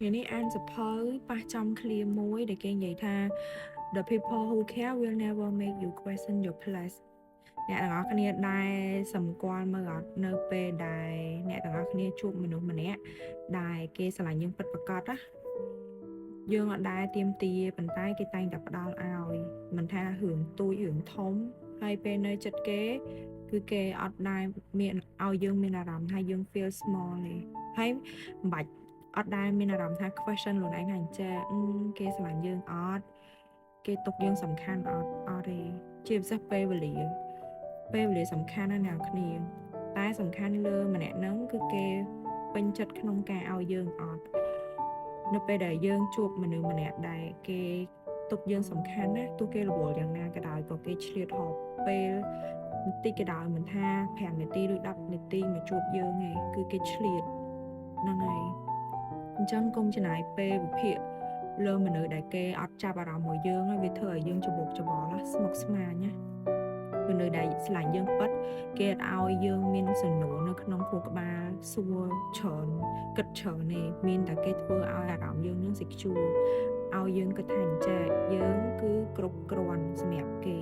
Ngàyនេះអានសភៅប៉ះចំឃ្លាមួយដែលគេនិយាយថា The people who care will never make you question your place អ្នកទាំងអស់គ្នាដែលសម្គាល់មើលអត់នៅពេលដែលអ្នកទាំងអស់គ្នាជួបមនុស្សម្នាក់ដែលគេស្រឡាញ់យើងពិតប្រាកដណាយើងអត់ដែលទាមទារប៉ុន្តែគេតែងតែផ្ដល់ឲ្យមិនថារឿងទូចរឿងធំហើយពេលនៅចិត្តគេគឺគេអត់ដែលមានឲ្យយើងមានអារម្មណ៍ថាយើង feel small ទេហើយមិនបាច់អត់ដែលមានអារម្មណ៍ថា question ខ្លួនឯងថាអញ្ចឹងគេស្រឡាញ់យើងអត់គេទុកយើងសំខាន់អត់ទេជាពិសេសពេលវេលាសំខាន់ណាស់អ្នកគ្នាតែសំខាន់លើម្នាក់ហ្នឹងគឺគេពេញចិត្តក្នុងការឲ្យយើងអត់នៅពេលដែលយើងជួបមនុស្សម្នាក់ដែលគេទុកយើងសំខាន់ណាទោះគេរវល់យ៉ាងណាក៏ដោយក៏គេឆ្លៀតហូបពេលបន្តិចក៏ដោយមិនថា5នាទីឬ10នាទីមកជួបយើងឯងគឺគេឆ្លៀតហ្នឹងហើយអញ្ចឹងកុំចំណាយពេលវិភាគលើមនុស្សដែលគេអត់ចាប់អារម្មណ៍មកយើងហើយវាធ្វើឲ្យយើងច្បុកច្បល់ស្មុគស្មាញណាមនុស្សដែលស្រឡាញ់យើងពិតគេអត់ឲ្យយើងមានសំណួរនៅក្នុងខួរក្បាលសួរច្រើនគិតច្រើនទេមានតែគេធ្វើឲ្យអារម្មណ៍យើងនឹងសេចក្ជួឲ្យយើងគិតថាអញ្ចឹងយើងគឺគ្រប់គ្រាន់សម្រាប់គេ